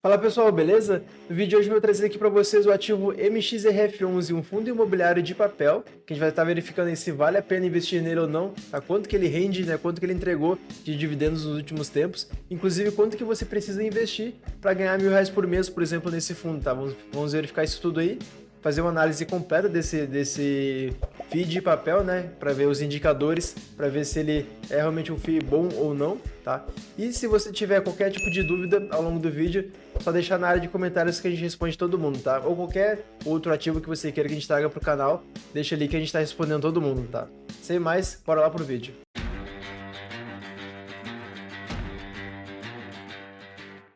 Fala pessoal, beleza? No vídeo de hoje eu vou trazer aqui para vocês o ativo MXRF11, um fundo imobiliário de papel, que a gente vai estar verificando aí se vale a pena investir nele ou não, tá? Quanto que ele rende, né? Quanto que ele entregou de dividendos nos últimos tempos, inclusive quanto que você precisa investir para ganhar R$ 1.000 por mês, por exemplo, nesse fundo, tá? Vamos verificar isso tudo aí, fazer uma análise completa desse FII de papel, né? Para ver os indicadores, para ver se ele é realmente um FII bom ou não, tá? E se você tiver qualquer tipo de dúvida ao longo do vídeo, só deixar na área de comentários que a gente responde todo mundo, tá? Ou qualquer outro ativo que você queira que a gente traga pro canal, deixa ali que a gente tá respondendo todo mundo, tá? Sem mais, bora lá pro vídeo.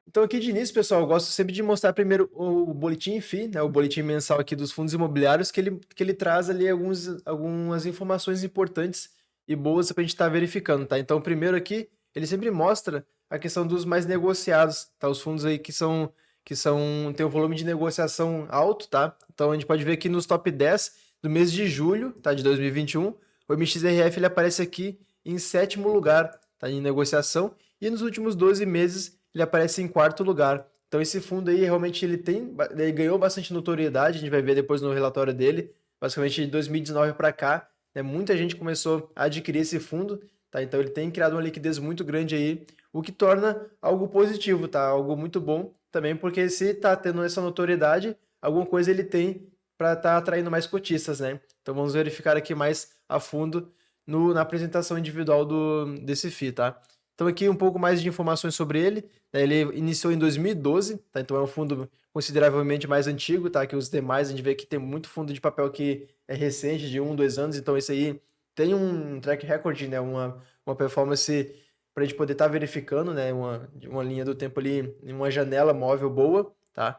Então aqui de início, pessoal, eu gosto sempre de mostrar primeiro o boletim FI, né, o boletim mensal aqui dos fundos imobiliários, que ele traz ali algumas informações importantes e boas para a gente estar verificando, tá? Então primeiro aqui, ele sempre mostra a questão dos mais negociados, tá? Os fundos aí tem um volume de negociação alto, tá? Então a gente pode ver aqui nos top 10 do mês de julho, tá? De 2021, o MXRF ele aparece aqui em sétimo lugar, tá? Em negociação, e nos últimos 12 meses ele aparece em quarto lugar. Então esse fundo aí realmente ele ganhou bastante notoriedade, a gente vai ver depois no relatório dele, basicamente de 2019 para cá, né, muita gente começou a adquirir esse fundo, tá? Então ele tem criado uma liquidez muito grande aí, o que torna algo positivo, tá? Algo muito bom também, porque se está tendo essa notoriedade, alguma coisa ele tem para estar atraindo mais cotistas, né? Então vamos verificar aqui mais a fundo na apresentação individual desse FII, tá? Então aqui um pouco mais de informações sobre ele, né? Ele iniciou em 2012, tá? Então é um fundo consideravelmente mais antigo, tá? Que os demais, a gente vê que tem muito fundo de papel que é recente, de 1, 2 anos, então esse aí tem um track record, né? Uma performance para a gente poder estar verificando, né? Uma linha do tempo ali, em uma janela móvel boa, tá?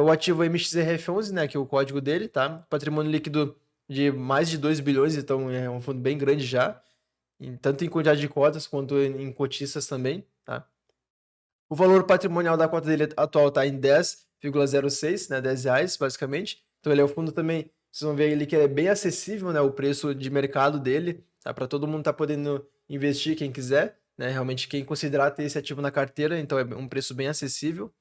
O ativo MXRF11, né? Que é o código dele, tá? Patrimônio líquido de mais de 2 bilhões, então é um fundo bem grande já, tanto em quantidade de cotas quanto em cotistas também, tá? O valor patrimonial da cota dele atual está em 10,06, né, R$ 10, basicamente. Então ele é um fundo também, vocês vão ver ali que ele é bem acessível, né, o preço de mercado dele, tá? Para todo mundo tá podendo investir, quem quiser, né? Realmente quem considerar ter esse ativo na carteira, então é um preço bem acessível.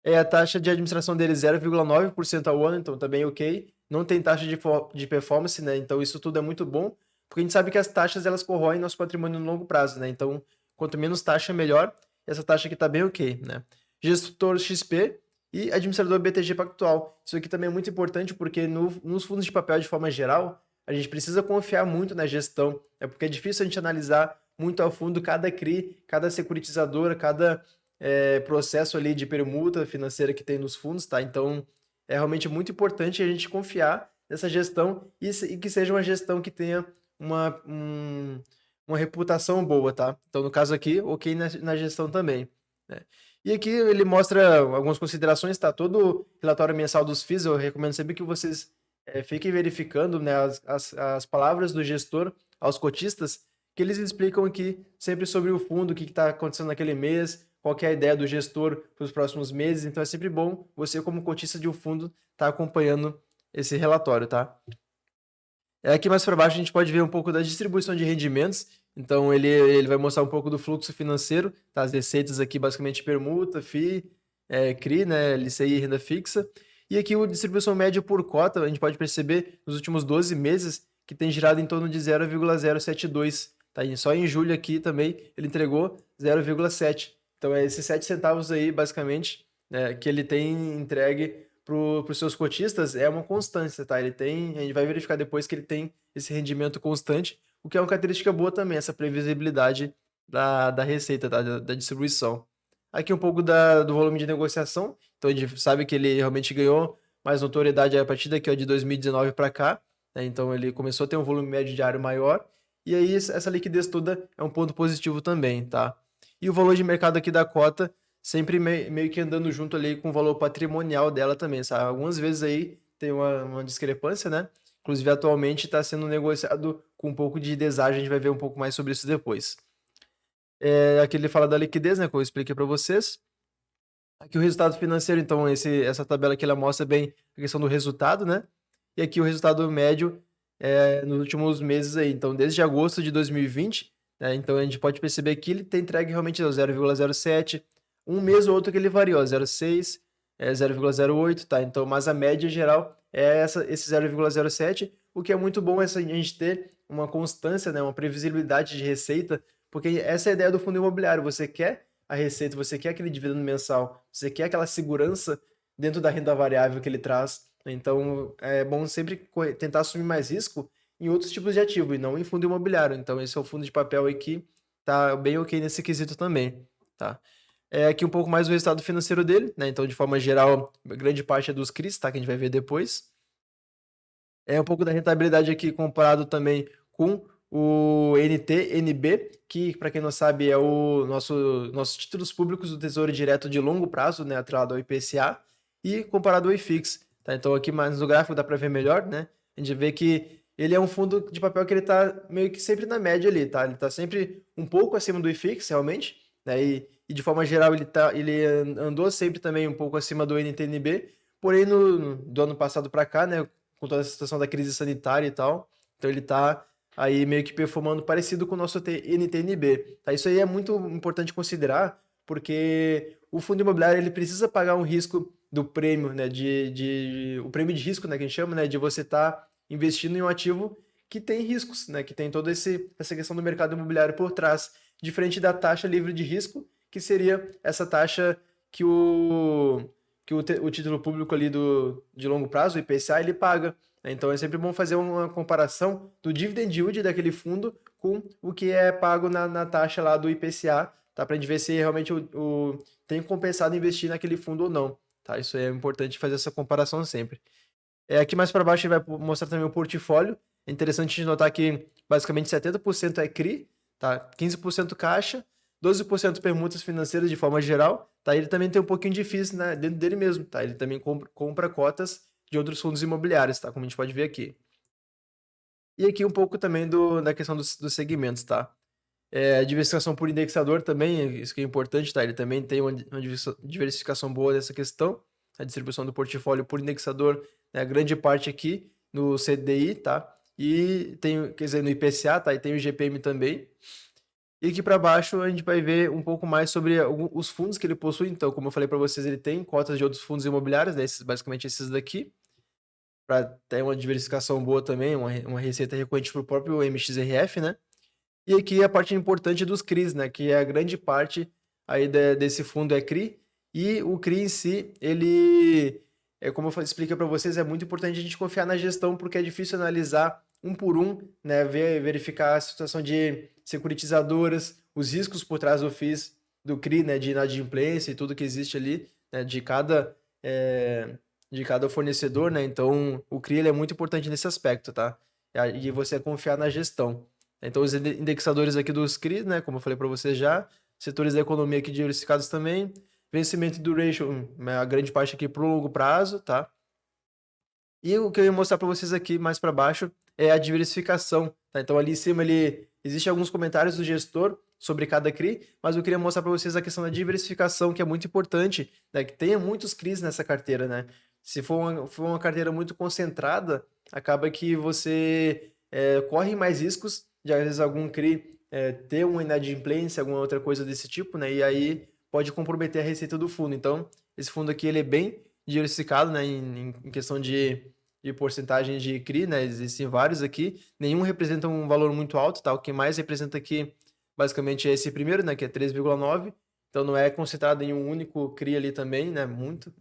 A taxa de administração dele 0,9% ao ano, então tá bem ok. Não tem taxa de performance, né? Então isso tudo é muito bom, porque a gente sabe que as taxas elas corroem nosso patrimônio no longo prazo, né? Então, quanto menos taxa, melhor. Essa taxa aqui tá bem ok, né? Gestor XP e administrador BTG Pactual. Isso aqui também é muito importante porque nos fundos de papel, de forma geral, a gente precisa confiar muito na gestão, porque é difícil a gente analisar muito a fundo cada CRI, cada securitizadora, cada processo ali de permuta financeira que tem nos fundos, tá? Então, é realmente muito importante a gente confiar nessa gestão e que seja uma gestão que tenha uma reputação boa, tá? Então, no caso aqui, ok na gestão também, né? E aqui ele mostra algumas considerações, tá? Todo relatório mensal dos FIIs, eu recomendo sempre que vocês fiquem verificando, né, as palavras do gestor aos cotistas, que eles explicam aqui sempre sobre o fundo, o que está acontecendo naquele mês, qual que é a ideia do gestor para os próximos meses. Então é sempre bom você, como cotista de um fundo, estar acompanhando esse relatório, tá? Aqui mais para baixo a gente pode ver um pouco da distribuição de rendimentos. Então ele vai mostrar um pouco do fluxo financeiro, tá? As receitas aqui basicamente permuta, FII, CRI, né, LCI, renda fixa. E aqui a distribuição média por cota, a gente pode perceber nos últimos 12 meses que tem girado em torno de 0,072. Tá? E só em julho aqui também ele entregou 0,7. Então é esses 7 centavos aí, basicamente, né, que ele tem entregue para os seus cotistas é uma constância, tá? A gente vai verificar depois que ele tem esse rendimento constante, o que é uma característica boa também, essa previsibilidade da receita, tá? Da distribuição. Aqui um pouco do volume de negociação, então a gente sabe que ele realmente ganhou mais notoriedade a partir daqui ó, de 2019 para cá, né? Então ele começou a ter um volume médio diário maior, e aí essa liquidez toda é um ponto positivo também, tá? E o valor de mercado aqui da cota sempre meio que andando junto ali com o valor patrimonial dela também, sabe? Algumas vezes aí tem uma discrepância, né? Inclusive, atualmente está sendo negociado com um pouco de desagem, a gente vai ver um pouco mais sobre isso depois. Aqui ele fala da liquidez, né? Que eu expliquei para vocês. Aqui o resultado financeiro, então, essa tabela aqui ela mostra bem a questão do resultado, né? E aqui o resultado médio nos últimos meses aí. Então, desde agosto de 2020, né? Então a gente pode perceber que ele tem entregue realmente 0,07. Um mês ou outro que ele varia, ó, 0,6, 0,08, tá? Então, mas a média geral é esse 0,07, o que é muito bom a gente ter uma constância, né, uma previsibilidade de receita, porque essa é a ideia do fundo imobiliário. Você quer a receita, você quer aquele dividendo mensal, você quer aquela segurança dentro da renda variável que ele traz. Então, é bom sempre tentar assumir mais risco em outros tipos de ativo e não em fundo imobiliário. Então, esse é o fundo de papel aí que tá bem ok nesse quesito também, tá? Aqui um pouco mais o resultado financeiro dele, né? Então, de forma geral, grande parte é dos CRIs, tá? Que a gente vai ver depois. Um pouco da rentabilidade aqui comparado também com o NTNB, que, para quem não sabe, é o nossos títulos públicos do Tesouro Direto de longo prazo, né? Atrelado ao IPCA, e comparado ao IFIX, tá? Então, aqui mais no gráfico dá para ver melhor, né? A gente vê que ele é um fundo de papel que ele tá meio que sempre na média ali, tá? Ele tá sempre um pouco acima do IFIX, realmente, né? E de forma geral ele andou sempre também um pouco acima do NTNB, porém do ano passado para cá, né, com toda a situação da crise sanitária e tal, então ele tá aí meio que performando parecido com o nosso NTNB, tá? Isso aí é muito importante considerar, porque o fundo imobiliário ele precisa pagar um risco do prêmio, né, o prêmio de risco, né, que a gente chama, né, de você estar investindo em um ativo que tem riscos, né, que tem toda essa questão do mercado imobiliário por trás, diferente da taxa livre de risco, que seria essa taxa que o título público ali de longo prazo, o IPCA, ele paga, né? Então é sempre bom fazer uma comparação do dividend yield daquele fundo com o que é pago na taxa lá do IPCA, tá? Para a gente ver se realmente tem compensado investir naquele fundo ou não, tá? Isso é importante fazer essa comparação sempre. Aqui mais para baixo ele vai mostrar também o portfólio. É interessante a gente notar que basicamente 70% é CRI, tá? 15% caixa, 12% permutas financeiras de forma geral, tá? Ele também tem um pouquinho difícil, né, dentro dele mesmo, tá? Ele também compra cotas de outros fundos imobiliários, tá? Como a gente pode ver aqui. E aqui um pouco também da questão dos segmentos, tá? Diversificação por indexador também, isso que é importante, tá? Ele também tem uma diversificação boa dessa questão, a distribuição do portfólio por indexador, né? A grande parte aqui no CDI, tá? E tem, quer dizer, no IPCA, tá? E tem o GPM também. E aqui para baixo a gente vai ver um pouco mais sobre os fundos que ele possui. Então, como eu falei para vocês, ele tem cotas de outros fundos imobiliários, né? Basicamente esses daqui, para ter uma diversificação boa também, uma receita recorrente para o próprio MXRF, né? E aqui a parte importante dos CRIs, né? Que é a grande parte aí desse fundo é CRI. E o CRI em si, ele, como eu expliquei para vocês, é muito importante a gente confiar na gestão, porque é difícil analisar um por um, né? Verificar a situação de securitizadoras, os riscos por trás do FIIs, do CRI, né? De inadimplência e tudo que existe ali, né? De cada fornecedor, né? Então, o CRI ele é muito importante nesse aspecto, tá? E você confiar na gestão. Então, os indexadores aqui dos CRI, né, como eu falei para você já, setores da economia aqui diversificados também, vencimento e duration, a grande parte aqui para o longo prazo, tá? E o que eu ia mostrar para vocês aqui mais para baixo é a diversificação, tá? Então, ali em cima existe alguns comentários do gestor sobre cada CRI, mas eu queria mostrar para vocês a questão da diversificação, que é muito importante, né? Que tenha muitos CRIs nessa carteira, né? Se for uma carteira muito concentrada, acaba que você corre mais riscos de, às vezes, algum CRI ter uma inadimplência, alguma outra coisa desse tipo, né? E aí pode comprometer a receita do fundo. Então, esse fundo aqui ele é bem diversificado, né? Em questão de porcentagem de CRI, né? Existem vários aqui. Nenhum representa um valor muito alto, tá? O que mais representa aqui, basicamente, é esse primeiro, né? Que é 3,9. Então, não é concentrado em um único CRI ali também, né? Muito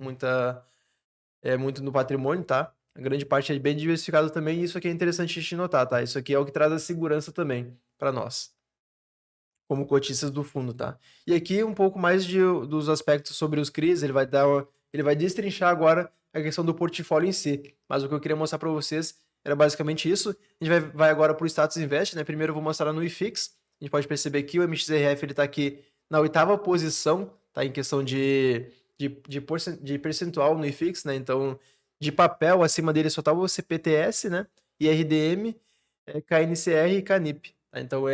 no patrimônio, tá? A grande parte é bem diversificado também, e isso aqui é interessante a gente notar, tá? Isso aqui é o que traz a segurança também para nós, como cotistas do fundo, tá? E aqui um pouco mais dos aspectos sobre os CRIs, ele vai destrinchar agora a questão do portfólio em si. Mas o que eu queria mostrar para vocês era basicamente isso. A gente vai agora para o Status Invest, né? Primeiro eu vou mostrar no IFIX. A gente pode perceber que o MXRF ele está aqui na 8ª posição, tá? Em questão de percentual no IFIX, né? Então, de papel, acima dele só tá o CPTS, né? IRDM, KNCR e Canip. Tá? Então,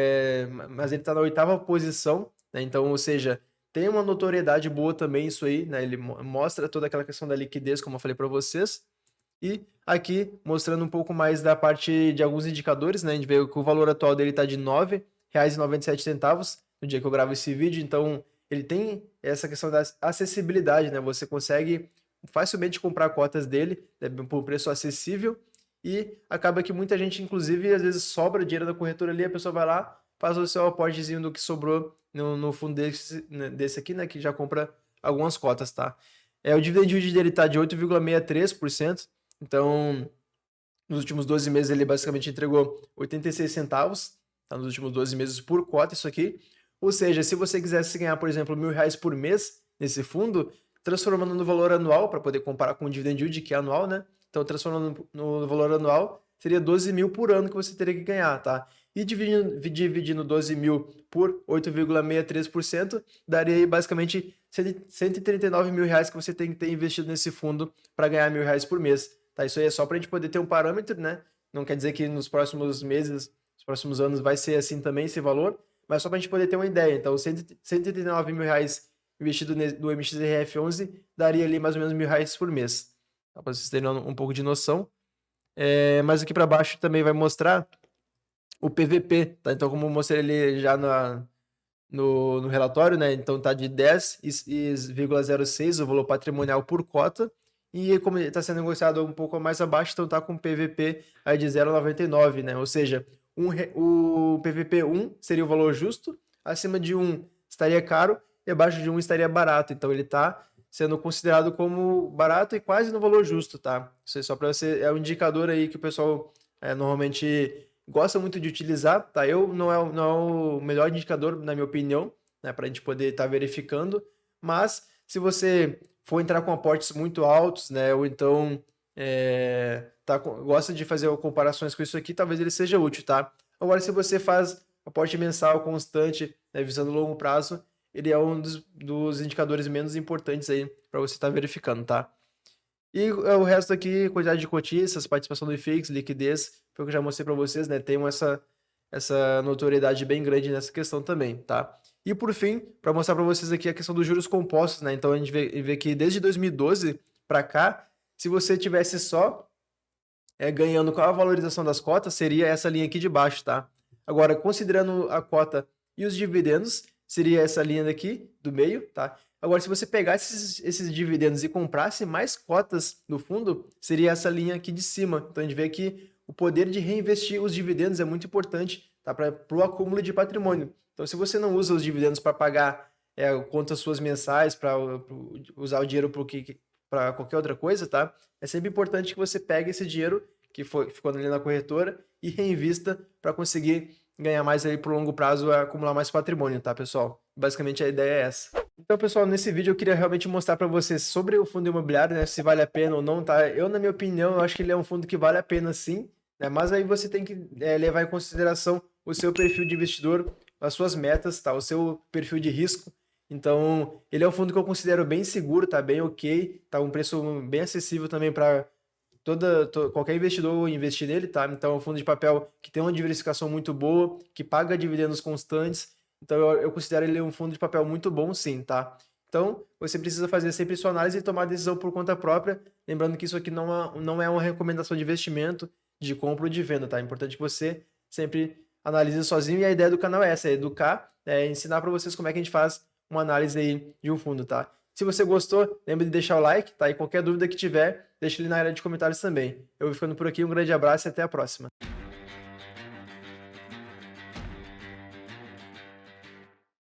mas ele tá na 8ª posição, né? Então, ou seja, tem uma notoriedade boa também isso aí, né? Ele mostra toda aquela questão da liquidez, como eu falei para vocês. E aqui, mostrando um pouco mais da parte de alguns indicadores, né? A gente vê que o valor atual dele está de R$ 9,97 no dia que eu gravo esse vídeo, então ele tem essa questão da acessibilidade, né? Você consegue facilmente comprar cotas dele, né, por um preço acessível, e acaba que muita gente, inclusive, às vezes sobra dinheiro da corretora ali, a pessoa vai lá, faz o seu aportezinho do que sobrou no fundo desse aqui, né, que já compra algumas cotas, tá? O dividend yield dele tá de 8,63%, então nos últimos 12 meses ele basicamente entregou 86 centavos, tá? Nos últimos 12 meses por cota isso aqui. Ou seja, se você quisesse ganhar, por exemplo, R$ 1.000 por mês nesse fundo, transformando no valor anual, para poder comparar com o dividend yield, que é anual, né? Então, transformando no valor anual, seria 12 mil por ano que você teria que ganhar, tá? E dividindo 12 mil por 8,63%, daria aí basicamente R$ 139.000 que você tem que ter investido nesse fundo para ganhar R$ 1.000 por mês. Tá? Isso aí é só para a gente poder ter um parâmetro, né? Não quer dizer que nos próximos meses, nos próximos anos vai ser assim também esse valor, mas só para a gente poder ter uma ideia. Então, R$ 139.000 investido no MXRF11 daria ali mais ou menos R$ 1.000 por mês. Tá? Para vocês terem um pouco de noção. Mas aqui para baixo também vai mostrar o PVP, tá? Então, como eu mostrei ali já no relatório, né? Então tá de 10,06 o valor patrimonial por cota. E como está sendo negociado um pouco mais abaixo, então tá com PVP aí de 0,99, né? Ou seja, o PVP 1 seria o valor justo, acima de 1 estaria caro e abaixo de 1 estaria barato. Então ele está sendo considerado como barato e quase no valor justo, tá? Isso aí só para você, é um indicador aí que o pessoal normalmente gosta muito de utilizar, tá? Não é o melhor indicador, na minha opinião, né, para a gente poder estar verificando, mas se você for entrar com aportes muito altos, né, ou então gosta de fazer comparações com isso aqui, talvez ele seja útil, tá? Agora, se você faz aporte mensal constante, né, visando longo prazo, ele é um dos indicadores menos importantes aí para você estar verificando, tá? E o resto aqui, quantidade de cotistas, participação do IFIX, liquidez, foi o que eu já mostrei para vocês, né? Tem essa notoriedade bem grande nessa questão também, tá? E por fim, para mostrar para vocês aqui a questão dos juros compostos, né? Então a gente vê que desde 2012 para cá, se você tivesse só ganhando com a valorização das cotas, seria essa linha aqui de baixo, tá? Agora, considerando a cota e os dividendos, seria essa linha daqui do meio, tá? Agora, se você pegasse esses dividendos e comprasse mais cotas no fundo, seria essa linha aqui de cima. Então, a gente vê que o poder de reinvestir os dividendos é muito importante, tá? Para o acúmulo de patrimônio. Então, se você não usa os dividendos para pagar contas suas mensais, para usar o dinheiro para qualquer outra coisa, tá? É sempre importante que você pegue esse dinheiro que ficou ali na corretora e reinvista para conseguir ganhar mais aí por longo prazo, acumular mais patrimônio, tá, pessoal? Basicamente a ideia é essa. Então, pessoal, nesse vídeo eu queria realmente mostrar para vocês sobre o fundo imobiliário, né, se vale a pena ou não, tá? Eu, na minha opinião, eu acho que ele é um fundo que vale a pena sim, né? Mas aí você tem que levar em consideração o seu perfil de investidor, as suas metas, tá? O seu perfil de risco. Então, ele é um fundo que eu considero bem seguro, tá? Bem ok, tá? Um preço bem acessível também para qualquer investidor investir nele, tá? Então, é um fundo de papel que tem uma diversificação muito boa, que paga dividendos constantes. Então, eu considero ele um fundo de papel muito bom, sim, tá? Então, você precisa fazer sempre sua análise e tomar a decisão por conta própria. Lembrando que isso aqui não é uma recomendação de investimento, de compra ou de venda, tá? É importante que você sempre analise sozinho. E a ideia do canal é essa, é educar, ensinar para vocês como é que a gente faz uma análise aí de um fundo, tá? Se você gostou, lembre de deixar o like, tá? E qualquer dúvida que tiver, deixa ele na área de comentários também. Eu vou ficando por aqui, um grande abraço e até a próxima.